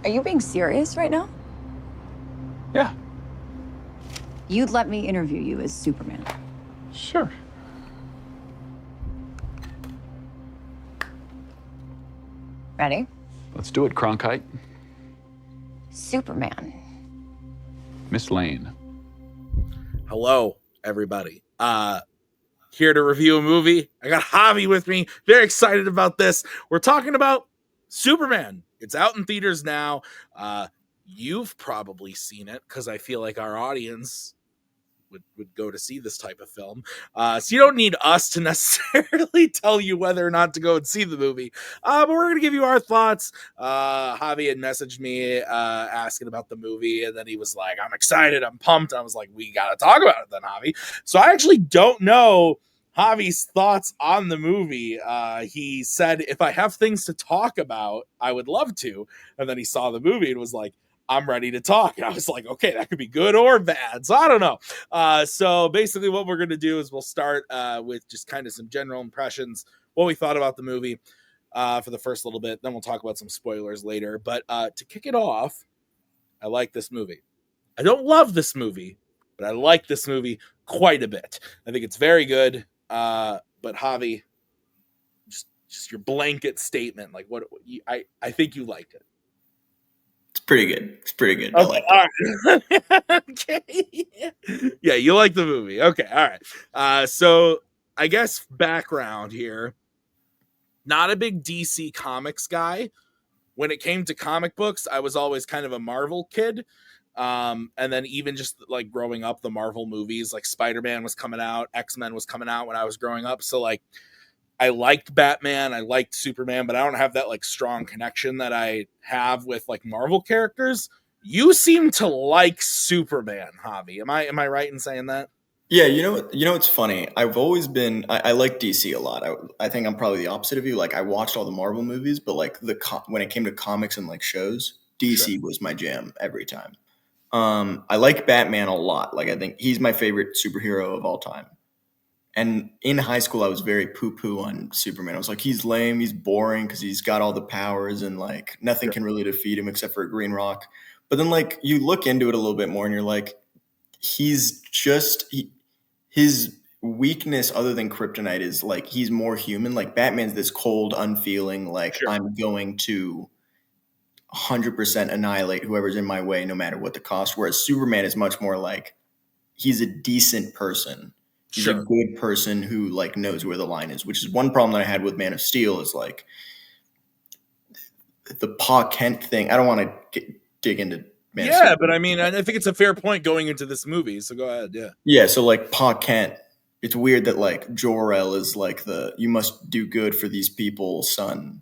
Are you being serious right now? Yeah. You'd let me interview you as Superman. Sure. Ready? Let's do it, Cronkite. Superman. Miss Lane. Hello, everybody. Here to review a movie. I got Javi with me. Very excited about this. We're talking about Superman. It's out in theaters now. You've probably seen it because I feel like our audience would go to see this type of film. So you don't need us to necessarily tell you whether or not to go and see the movie. But we're going to give you our thoughts. Javi had messaged me asking about the movie, and then he was like, I'm excited, I'm pumped. I was like, we got to talk about it then, Javi. So I actually don't know Javi's thoughts on the movie. He said, if I have things to talk about, I would love to. And then he saw the movie and was like, I'm ready to talk. And I was like, okay, that could be good or bad. So I don't know. So basically what we're going to do is we'll start with just kind of some general impressions, what we thought about the movie for the first little bit. Then we'll talk about some spoilers later. But to kick it off, I like this movie. I don't love this movie, but I like this movie quite a bit. I think it's very good. But Javi, just your blanket statement, like I think you liked it. It's pretty good. It's pretty good. Okay, all right. Okay. Yeah, you like the movie. Okay, all right. So I guess background here. Not a big DC Comics guy. When it came to comic books, I was always kind of a Marvel kid. And then even just like growing up, the Marvel movies, like Spider-Man was coming out, X-Men was coming out when I was growing up. So like I liked Batman, I liked Superman, but I don't have that like strong connection that I have with like Marvel characters. You seem to like Superman, Javi. Am I right in saying that? Yeah, what's funny? I've always been I like DC a lot. I think I'm probably the opposite of you. Like I watched all the Marvel movies, but like when it came to comics and like shows, DC was my jam every time. I like Batman a lot. Like I think he's my favorite superhero of all time. And in high school, I was very poo-poo on Superman. I was like, he's lame, he's boring because he's got all the powers and like nothing can really defeat him except for a green rock. But then like you look into it a little bit more and you're like, he's just his weakness other than kryptonite is like he's more human. Like Batman's this cold, unfeeling, like I'm going to 100% annihilate whoever's in my way no matter what the cost. Whereas Superman is much more like he's a decent person. He's a good person who like knows where the line is, which is one problem that I had with Man of Steel is like the Pa Kent thing. I don't want to dig into Man of Steel. But I mean, I think it's a fair point going into this movie. So go ahead. Yeah. Yeah. So like Pa Kent, it's weird that like Jor-El is like you must do good for these people, son,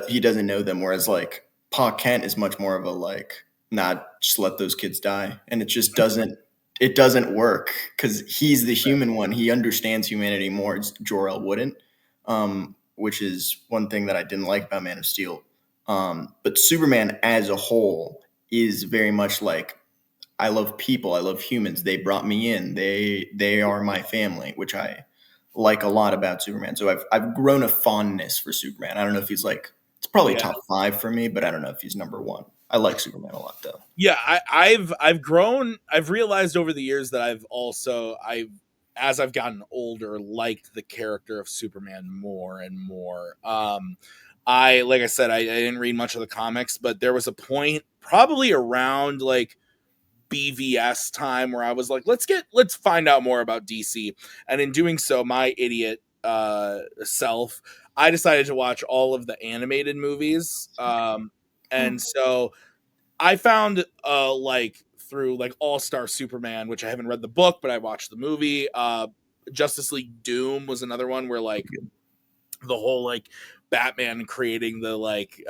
he doesn't know them. Whereas like Pa Kent is much more of a like, just let those kids die. And it just doesn't work because he's the human one. He understands humanity more. Jor-El wouldn't, which is one thing that I didn't like about Man of Steel. But Superman as a whole is very much like, I love people. I love humans. They brought me in. They are my family, which I like a lot about Superman. So I've grown a fondness for Superman. I don't know if he's like, it's probably top 5 for me, but I don't know if he's number 1. I like Superman a lot though. Yeah, I've realized over the years that as I've gotten older, liked the character of Superman more and more. Like I said, I didn't read much of the comics, but there was a point probably around like BVS time where I was like, let's find out more about DC. And in doing so, my idiot self, I decided to watch all of the animated movies. And so I found like through like All-Star Superman, which I haven't read the book, but I watched the movie. Justice League Doom was another one where like the whole like Batman creating the like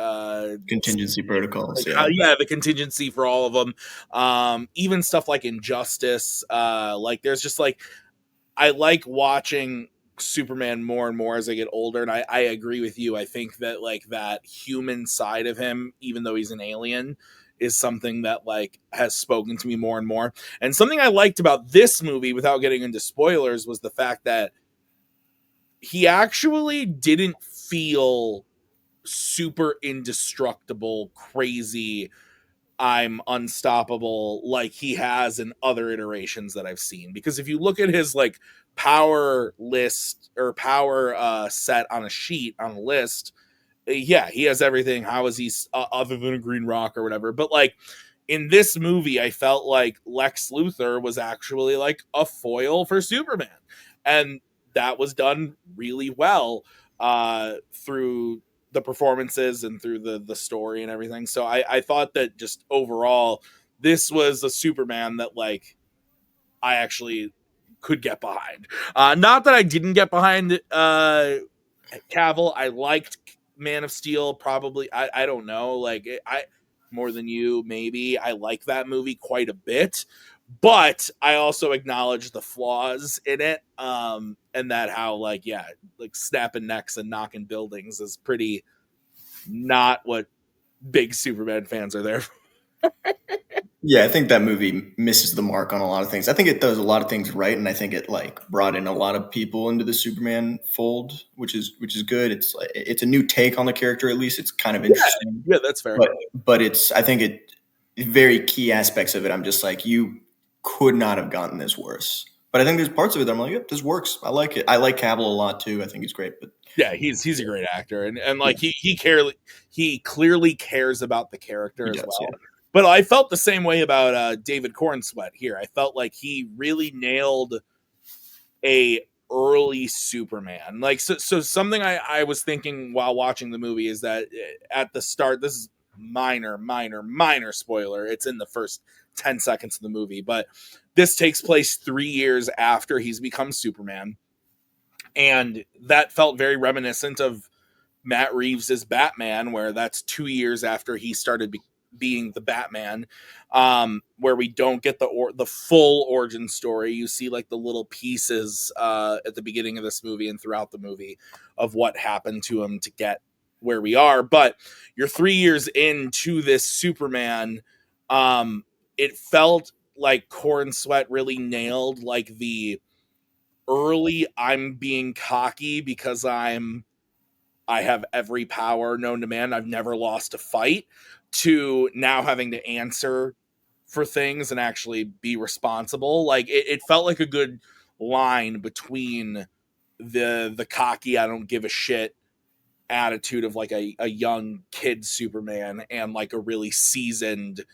contingency protocols. Like, the contingency for all of them. Even stuff like Injustice. Like there's just like I like watching Superman more and more as I get older, and I agree with you. I think that like that human side of him, even though he's an alien, is something that like has spoken to me more and more. And something I liked about this movie, without getting into spoilers, was the fact that he actually didn't feel super indestructible, crazy, I'm unstoppable like he has in other iterations that I've seen. Because if you look at his like power list or power set on a sheet on a list, yeah, he has everything. How is he other than a green rock or whatever? But like in this movie, I felt like Lex Luthor was actually like a foil for Superman, and that was done really well through the performances and through the story and everything. So I thought that just overall, this was a Superman that like I actually could get behind. Not that I didn't get behind Cavill. I liked Man of Steel. Probably, I don't know. Like I more than you, maybe. I like that movie quite a bit, but I also acknowledge the flaws in it. And that how like yeah, like snapping necks and knocking buildings is pretty not what big Superman fans are there for. Yeah, I think that movie misses the mark on a lot of things. I think it does a lot of things right, and I think it like brought in a lot of people into the Superman fold, which is good. It's a new take on the character. At least it's kind of interesting. Yeah, that's fair. But I think very key aspects of it. I'm just like you could not have gotten this worse. But I think there's parts of it that I'm like, yep, this works. I like it. I like Cavill a lot too. I think he's great. But yeah, he's a great actor, and like he clearly cares about the character as well. Yeah. But I felt the same way about David Cornsweet here. I felt like he really nailed a early Superman. Like so something I was thinking while watching the movie is that at the start, this is minor spoiler. It's in the first 10 seconds of the movie, but this takes place 3 years after he's become Superman. And that felt very reminiscent of Matt Reeves' Batman, where that's 2 years after he started being the Batman, where we don't get the full origin story. You see like the little pieces at the beginning of this movie and throughout the movie of what happened to him to get where we are. But you're 3 years into this Superman. It felt like Cornsweet really nailed like the early I'm being cocky because I have every power known to man. I've never lost a fight to now having to answer for things and actually be responsible. Like it felt like a good line between the cocky, I don't give a shit attitude of like a young kid Superman and like a really seasoned,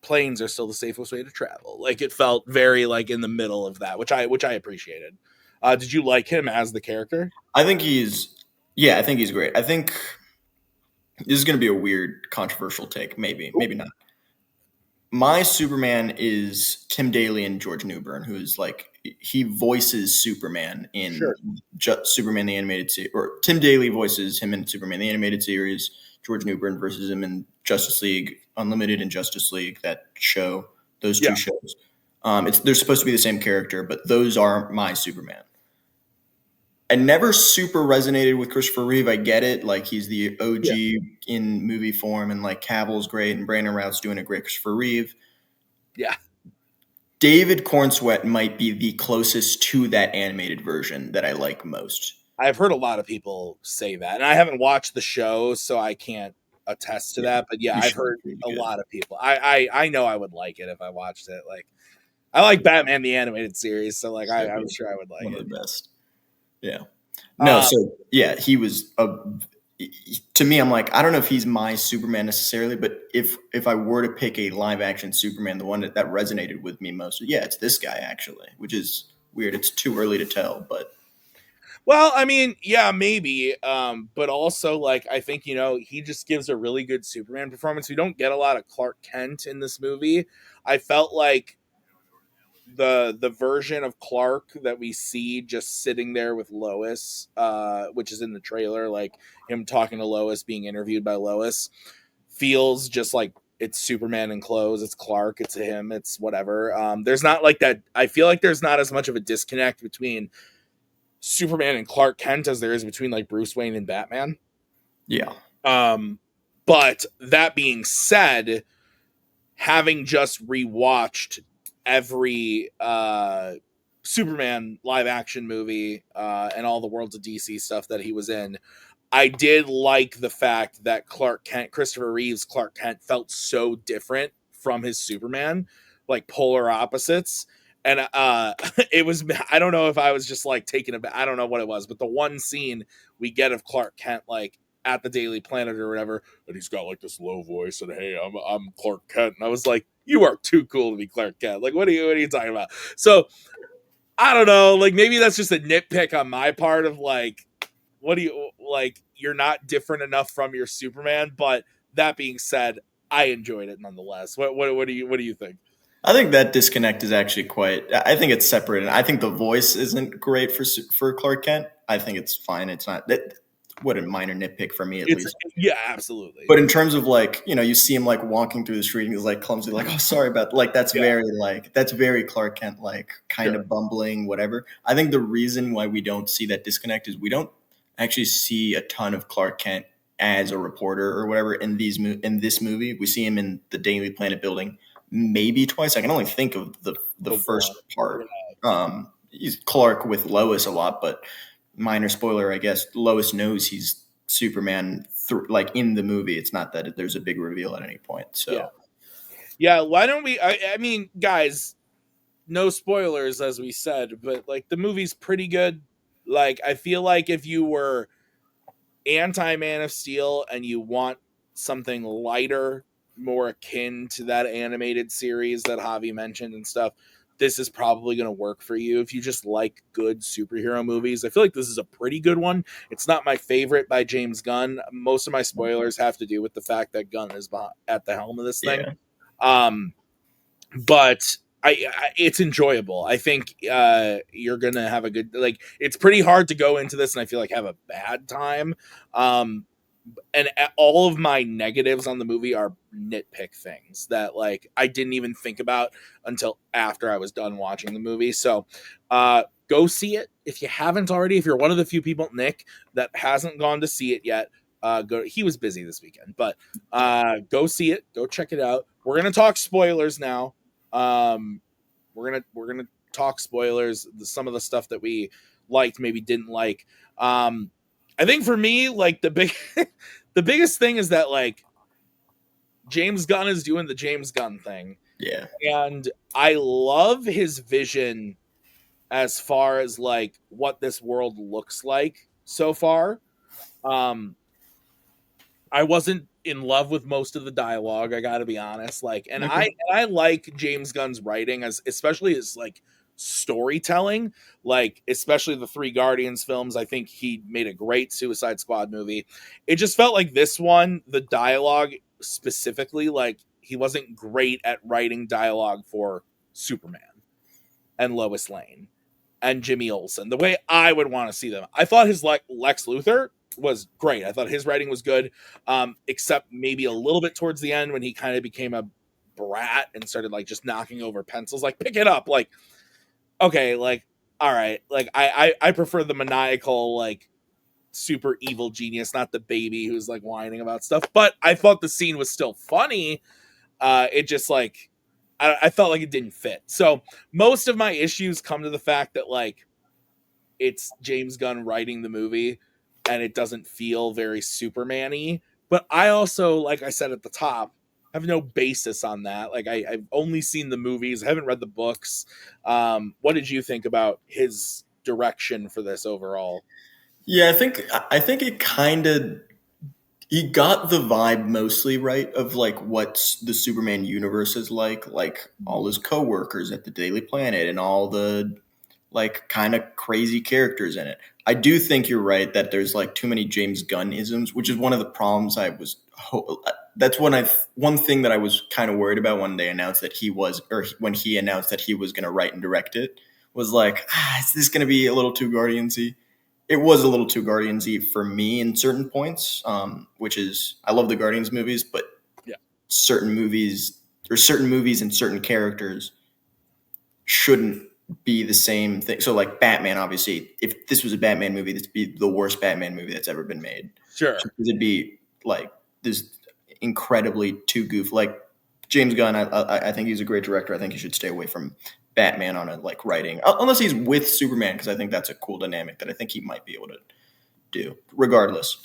planes are still the safest way to travel. Like it felt very like in the middle of that, which I appreciated. Did you like him as the character? I think he's great. I think this is going to be a weird, controversial take. Maybe not. My Superman is Tim Daly and George Newbern, who's like he voices Superman in Superman the animated series, or Tim Daly voices him in Superman the animated series. George Newbern versus him in Justice League Unlimited and Justice League, that show. Those two shows. They're supposed to be the same character, but those are my Superman. I never super resonated with Christopher Reeve. I get it. Like he's the OG in movie form, and like Cavill's great and Brandon Routh's doing a great Christopher Reeve. Yeah. David Cornsweet might be the closest to that animated version that I like most. I've heard a lot of people say that, and I haven't watched the show, so I can't attest to that. But I've heard a lot of people. I know I would like it if I watched it. Like I like Batman the animated series, so like I'm sure I would like one it. One of the best. Yeah. No, he was to me, I'm like, I don't know if he's my Superman necessarily, but if I were to pick a live action Superman, the one that resonated with me most, it's this guy actually, which is weird. It's too early to tell, but. Well, I mean, yeah, maybe. But also like, I think, he just gives a really good Superman performance. We don't get a lot of Clark Kent in this movie. I felt like the version of Clark that we see just sitting there with Lois, which is in the trailer, like him talking to Lois, being interviewed by Lois, feels just like it's Superman in clothes. It's Clark. It's him. It's whatever. There's not like that. I feel like there's not as much of a disconnect between Superman and Clark Kent as there is between like Bruce Wayne and Batman. Yeah. But that being said, having just rewatched every Superman live action movie and all the Worlds of DC stuff that he was in, I did like the fact that Christopher Reeve's Clark Kent felt so different from his Superman, like polar opposites. And it was, I don't know if I was just like taken aback. I don't know what it was, but the one scene we get of Clark Kent, like at the Daily Planet or whatever, and he's got like this low voice and, hey, I'm Clark Kent. And I was like, you are too cool to be Clark Kent. Like, what are you talking about? So I don't know. Like, maybe that's just a nitpick on my part of like, what do you like? You're not different enough from your Superman. But that being said, I enjoyed it nonetheless. What do you think? I think that disconnect is actually I think it's separated. I think the voice isn't great for Clark Kent. I think it's fine. It's not that. What a minor nitpick for me, at least. Yeah, absolutely. But in terms of like, you see him like walking through the street and he's like clumsy, like, oh, sorry about like that's very Clark Kent, like kind of bumbling, whatever. I think the reason why we don't see that disconnect is we don't actually see a ton of Clark Kent as a reporter or whatever in this movie. We see him in the Daily Planet building maybe twice. I can only think of the first part. He's Clark with Lois a lot, but minor spoiler, I guess. Lois knows he's Superman like in the movie. It's not that there's a big reveal at any point. So yeah, why don't we I mean, guys, no spoilers as we said, but like the movie's pretty good. Like I feel like if you were anti Man of Steel and you want something lighter, more akin to that animated series that Javi mentioned and stuff, this is probably going to work for you. If you just like good superhero movies, I feel like this is a pretty good one. It's not my favorite by James Gunn. Most of my spoilers have to do with the fact that Gunn is at the helm of this thing. But it's enjoyable. I think you're gonna have a good, like, it's pretty hard to go into this and I feel like have a bad time. And all of my negatives on the movie are nitpick things that like I didn't even think about until after I was done watching the movie. So go see it if you haven't already. If you're one of the few people, Nick, that hasn't gone to see it yet, he was busy this weekend, but go see it, go check it out. We're gonna talk spoilers now. We're gonna talk spoilers, some of the stuff that we liked, maybe didn't like. I think for me, like the biggest thing is that like James Gunn is doing the James Gunn thing. Yeah. And I love his vision as far as like what this world looks like so far. I wasn't in love with most of the dialogue, I gotta be honest. Like, and I like James Gunn's writing, as especially his like storytelling, like especially the 3 Guardians films. I think he made a great Suicide Squad movie. It just felt like this one, the dialogue specifically, like he wasn't great at writing dialogue for Superman and Lois Lane and Jimmy Olsen the way I would want to see them. I thought his like Lex Luthor was great. I thought his writing was good, except maybe a little bit towards the end when he kind of became a brat and started like just knocking over pencils, like pick it up, like okay, like all right, like I prefer the maniacal, like super evil genius, not the baby who's like whining about stuff. But I thought the scene was still funny. It just like I felt like it didn't fit. So most of my issues come to the fact that like it's James Gunn writing the movie and it doesn't feel very Superman-y. But I also, like I said at the top, have no basis on that. Like I've only seen the movies, I haven't read the books. What did you think about his direction for this overall? Yeah, I think it kind of he got the vibe mostly right of like what the Superman universe is like all his coworkers at the Daily Planet and all the like kind of crazy characters in it. I do think you're right that there's like too many James Gunn isms, which is one of the problems that's one thing that I was kind of worried about when they announced that when he announced that he was going to write and direct it, was like, is this going to be a little too Guardiansy? It was a little too Guardians-y for me in certain points, which is I love the Guardians movies, but certain movies and certain characters shouldn't be the same thing. So like Batman, obviously, if this was a Batman movie, this would be the worst Batman movie that's ever been made. Sure. It'd be like this incredibly too goof. Like James Gunn, I think he's a great director. I think he should stay away from Batman on a like writing, unless he's with Superman, because I think that's a cool dynamic that I think he might be able to do, regardless.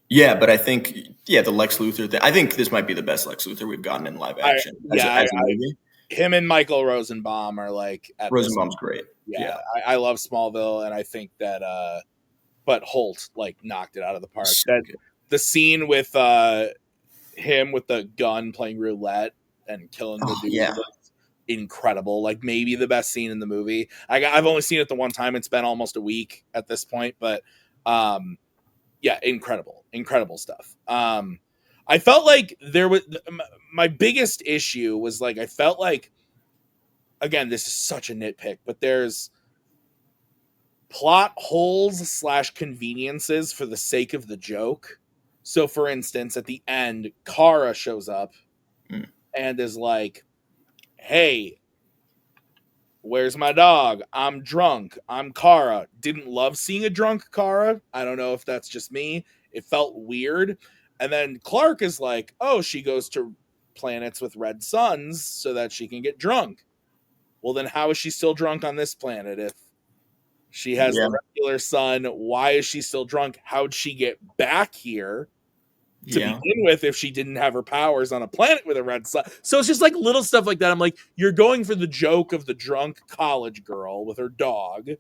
Yeah, but I think the Lex Luthor thing. I think this might be the best Lex Luthor we've gotten in live action as a movie. Him and Michael Rosenbaum are like Rosenbaum's great. Yeah. I love Smallville, and I think that but Holt like knocked it out of the park. So good. The scene with him with the gun playing roulette and killing the dude was incredible. Like maybe the best scene in the movie. I've only seen it the one time. It's been almost a week at this point, but yeah, incredible stuff. I felt like there was my biggest issue was like I felt like, again, this is such a nitpick, but there's plot holes / conveniences for the sake of the joke. So, for instance, at the end, Kara shows up and is like, "Hey, where's my dog? I'm drunk. I'm Kara." Didn't love seeing a drunk Kara. I don't know if that's just me. It felt weird. And then Clark is like, "Oh, she goes to planets with red suns so that she can get drunk." Well, then how is she still drunk on this planet if she has the regular sun? Why is she still drunk? How'd she get back here to begin with if she didn't have her powers on a planet with a red sun? So it's just like little stuff like that. I'm like, you're going for the joke of the drunk college girl with her dog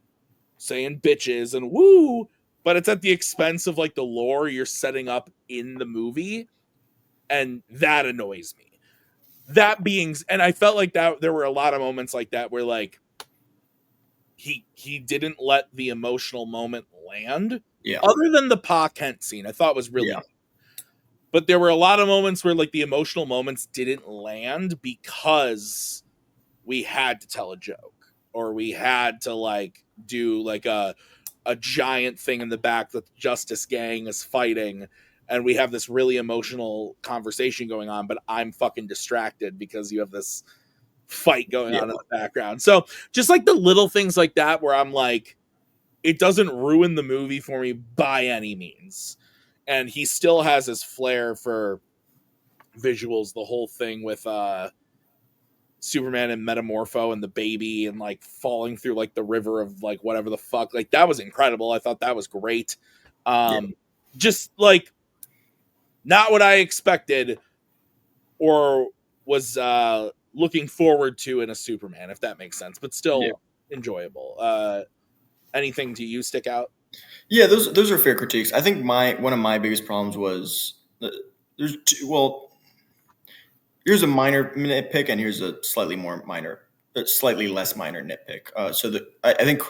saying bitches and woo, but it's at the expense of like the lore you're setting up in the movie. And that annoys me. That being, and I felt like that there were a lot of moments like that where like he didn't let the emotional moment land. Yeah. Other than the Pa Kent scene, I thought was really good. But there were a lot of moments where like the emotional moments didn't land because we had to tell a joke or we had to like do like a giant thing in the back that the Justice Gang is fighting. And we have this really emotional conversation going on, but I'm fucking distracted because you have this fight going on in the background. So just like the little things like that where I'm like, it doesn't ruin the movie for me by any means. And he still has his flair for visuals, the whole thing with Superman and Metamorpho and the baby and like falling through like the river of like whatever the fuck. Like that was incredible. I thought that was great. Just like not what I expected or was looking forward to in a Superman, if that makes sense, but still enjoyable. Anything to you stick out? Yeah, those are fair critiques. I think one of my biggest problems was here's a minor nitpick and here's a slightly less minor nitpick. I think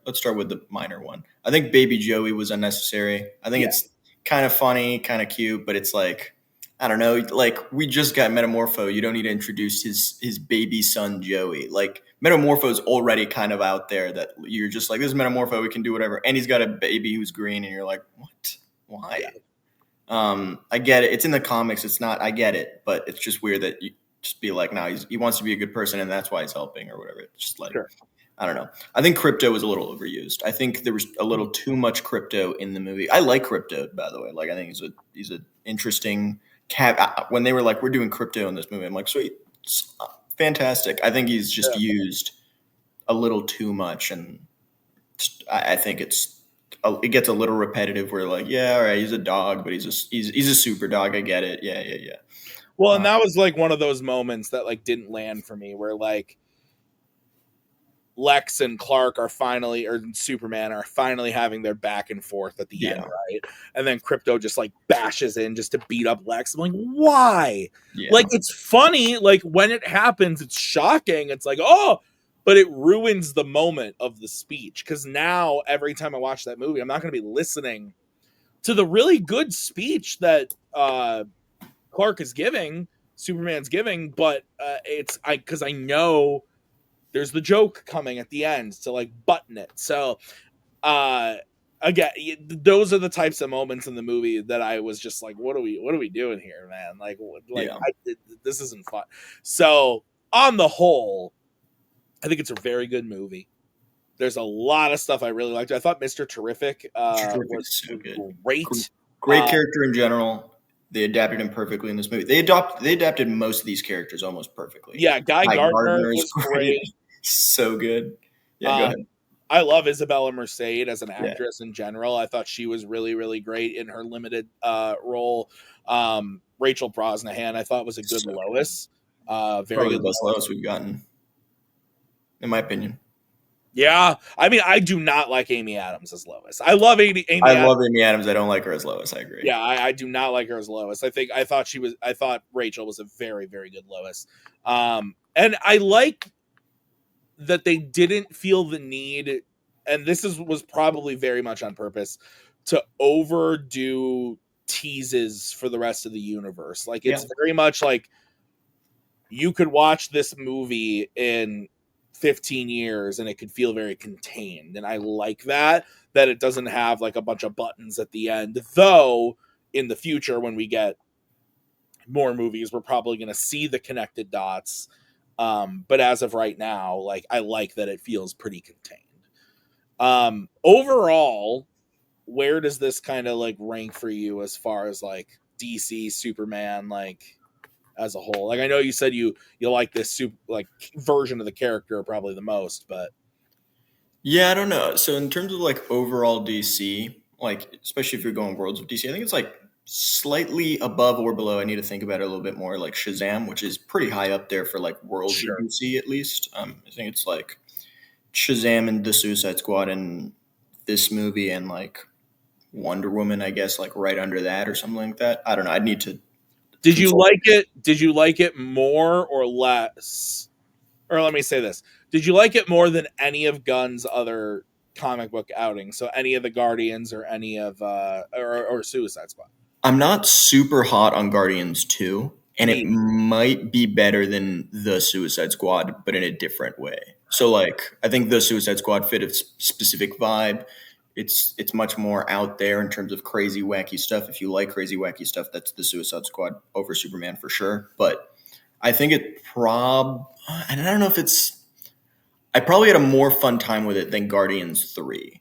let's start with the minor one. I think Baby Joey was unnecessary. I think it's kind of funny, kind of cute, but it's like, I don't know, like we just got Metamorpho. You don't need to introduce his baby son Joey. Like Metamorpho's already kind of out there that you're just like, this is Metamorpho, we can do whatever. And he's got a baby who's green and you're like, what? Why? I get it. It's in the comics. It's not, I get it, but it's just weird that you just be like, no, he wants to be a good person and that's why he's helping or whatever. It's just like, I don't know. I think Crypto was a little overused. I think there was a little too much Crypto in the movie. I like Crypto, by the way. Like, I think he's an interesting cat. When they were like, we're doing Crypto in this movie, I'm like, sweet, fantastic. I think he's just used a little too much, and I think it gets a little repetitive. Where like, yeah, all right, he's a dog, but he's a super dog. I get it. Yeah. Well, and that was like one of those moments that like didn't land for me, where like Lex and Clark or Superman are finally having their back and forth at the end, right? And then Crypto just like bashes in just to beat up Lex. I'm like, why? Yeah. Like, it's funny. Like when it happens, it's shocking. It's like, oh, but it ruins the moment of the speech. Because now every time I watch that movie, I'm not going to be listening to the really good speech that Clark is giving, Superman's giving, but because I know there's the joke coming at the end to like button it. So again, those are the types of moments in the movie that I was just like, what are we doing here, man? Like this isn't fun. So on the whole, I think it's a very good movie. There's a lot of stuff I really liked. I thought Mr. Terrific was so good. Great character in general. They adapted him perfectly in this movie. They adapted most of these characters almost perfectly. Yeah, Guy Gardner was great. So good. Yeah, go ahead. I love Isabella Merced as an Yeah. actress in general. I thought she was really, really great in her limited role. Rachel Brosnahan, I thought was a good So good. Lois. Very Probably good the best Lois. Lois we've gotten, in my opinion. Yeah, I mean, I do not like Amy Adams as Lois. I love Amy I Adams. love Amy Adams. I don't like her as Lois. I agree. Yeah, I do not like her as Lois. I thought Rachel was a very, very good Lois. And I like that they didn't feel the need, and was probably very much on purpose, to overdo teases for the rest of the universe. Like it's very much like you could watch this movie in 15 years and it could feel very contained. And I like that it doesn't have like a bunch of buttons at the end. Though in the future, when we get more movies, we're probably going to see the connected dots. But as of right now, like I like that it feels pretty contained. Overall, where does this kind of like rank for you as far as like DC Superman, like as a whole? Like I know you said you like this version of the character probably the most, but Yeah, I don't know. So in terms of like overall DC, like especially if you're going worlds of DC, I think it's like slightly above or below. I need to think about it a little bit more. Like Shazam, which is pretty high up there for like worlds of sure. DC at least. I think it's like Shazam and the Suicide Squad and this movie and like Wonder Woman, I guess, like right under that or something like that. I don't know. I'd need to. Did you like it? Did you like it more or less? Or let me say this: did you like it more than any of Gunn's other comic book outings? So any of the Guardians or any of or Suicide Squad? I'm not super hot on Guardians 2, and it Me. might be better than the Suicide Squad, but in a different way. So like I think the Suicide Squad fit its specific vibe. It's much more out there in terms of crazy wacky stuff. If you like crazy wacky stuff, that's the Suicide Squad over Superman for sure. But I think and I don't know if I probably had a more fun time with it than Guardians 3.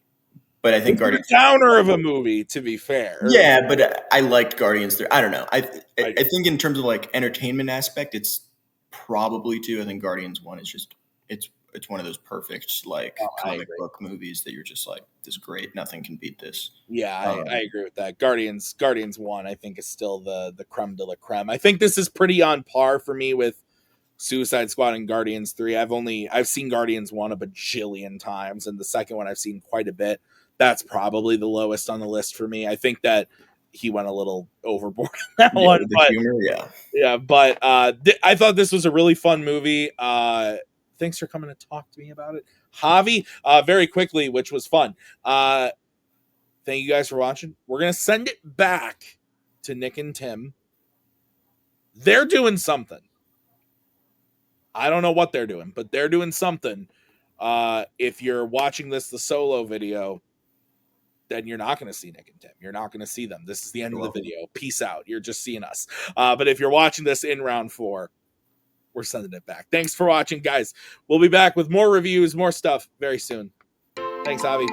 But I think It's Guardians a downer of a movie, to be fair. Yeah, but I liked Guardians 3. I don't know. I do. think in terms of like entertainment aspect, it's probably 2. I think Guardians 1 is just it's one of those perfect like comic book movies that you're just like, this is great. Nothing can beat this. Yeah, I agree with that. Guardians 1, I think, is still the creme de la creme. I think this is pretty on par for me with Suicide Squad and Guardians 3. I've seen Guardians 1 a bajillion times, and the second one I've seen quite a bit. That's probably the lowest on the list for me. I think that he went a little overboard on that one. The but, humor, yeah. But I thought this was a really fun movie. Thanks for coming to talk to me about it, Javi. Very quickly, which was fun. Thank you guys for watching. We're gonna send it back to Nick and Tim. They're doing something. I don't know what they're doing, but they're doing something. If you're watching the solo video, then you're not going to see Nick and Tim. You're not going to see them. This is the end of the video. Peace out. You're just seeing us. But if you're watching this in round 4, we're sending it back. Thanks for watching, guys. We'll be back with more reviews, more stuff very soon. Thanks, Avi.